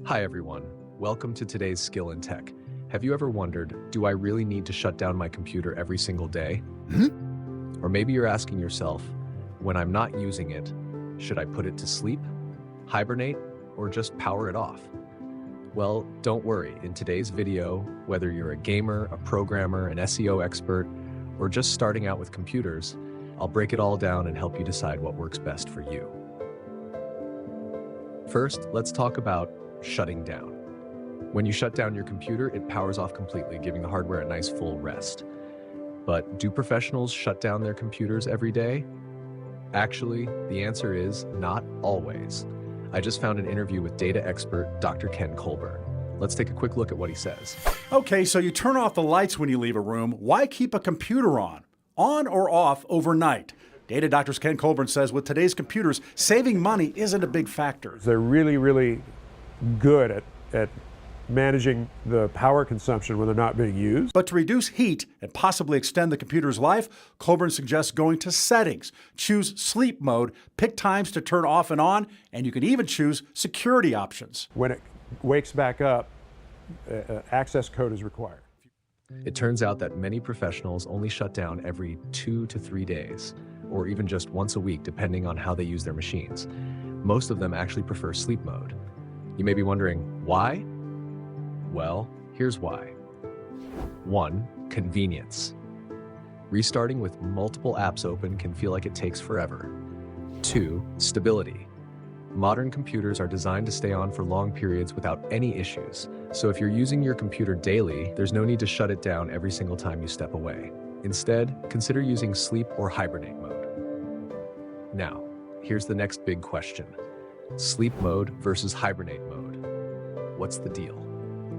Hi everyone, welcome to today's Skill in Tech. Have you ever wondered, do I really need to shut down my computer every single day? Or maybe you're asking yourself, when I'm not using it, should I put it to sleep, hibernate, or just power it off? Well, don't worry, in today's video, whether you're a gamer, a programmer, an SEO expert, or just starting out with computers, I'll break it all down and help you decide what works best for you. First, let's talk about shutting down. When you shut down your computer, it powers off completely, giving the hardware a nice full rest. But do professionals shut down their computers every day? Actually, the answer is not always. I just found an interview with data expert Dr. Ken Colburn. Let's take a quick look at what he says. Okay, so you turn off the lights when you leave a room. Why keep a computer on or off overnight? Data Dr. Ken Colburn says with today's computers, saving money isn't a big factor. They're really good at managing the power consumption when they're not being used. But to reduce heat and possibly extend the computer's life, Colburn suggests going to settings. Choose sleep mode, pick times to turn off and on, and you can even choose security options. When it wakes back up, access code is required. It turns out that many professionals only shut down every 2 to 3 days, or even just once a week, depending on how they use their machines. Most of them actually prefer sleep mode. You may be wondering, why? Well, here's why. 1. Convenience. Restarting with multiple apps open can feel like it takes forever. 2. Stability. Modern computers are designed to stay on for long periods without any issues. So if you're using your computer daily, there's no need to shut it down every single time you step away. Instead, consider using sleep or hibernate mode. Now, here's the next big question. Sleep mode versus hibernate mode. What's the deal?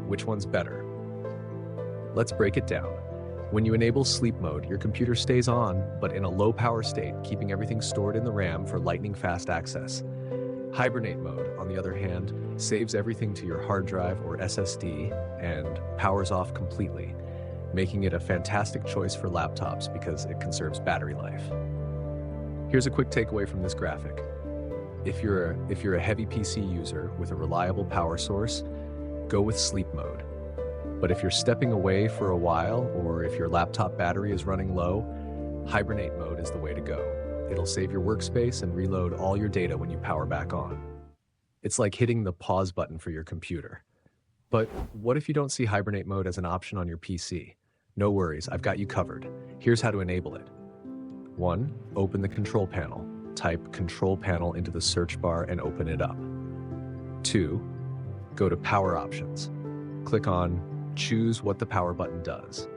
Which one's better? Let's break it down. When you enable sleep mode, your computer stays on, but in a low power state, keeping everything stored in the RAM for lightning fast access. Hibernate mode, on the other hand, saves everything to your hard drive or SSD and powers off completely, making it a fantastic choice for laptops because it conserves battery life. Here's a quick takeaway from this graphic. If you're a heavy PC user with a reliable power source, go with sleep mode. But if you're stepping away for a while, or if your laptop battery is running low, hibernate mode is the way to go. It'll save your workspace and reload all your data when you power back on. It's like hitting the pause button for your computer. But what if you don't see hibernate mode as an option on your PC? No worries, I've got you covered. Here's how to enable it. 1. Open the control panel. Type control panel into the search bar and open it up. 2. Go to power options. Click on choose what the power button does.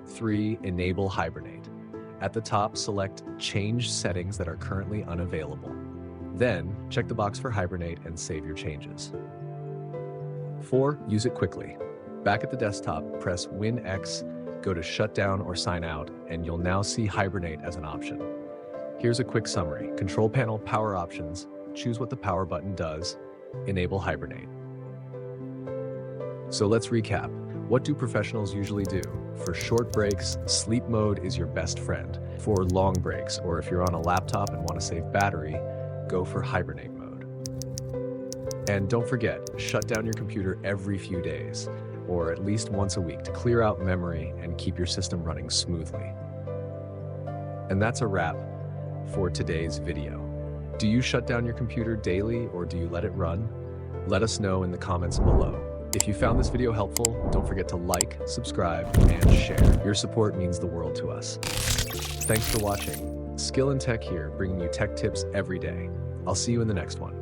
3. Enable hibernate. At the top, select change settings that are currently unavailable. Then check the box for hibernate and save your changes. 4. Use it quickly. Back at the desktop, press Win X, go to shut down or sign out, and you'll now see hibernate as an option. Here's a quick summary. Control panel power options, choose what the power button does, enable hibernate. So let's recap. What do professionals usually do? For short breaks, sleep mode is your best friend. For long breaks, or if you're on a laptop and want to save battery, go for hibernate mode. And don't forget, shut down your computer every few days, or at least once a week to clear out memory and keep your system running smoothly. And that's a wrap for today's video. Do you shut down your computer daily or do you let it run? Let us know in the comments below. If you found this video helpful, don't forget to like, subscribe, and share. Your support means the world to us. Thanks for watching. Skill in Tech here, bringing you tech tips every day. I'll see you in the next one.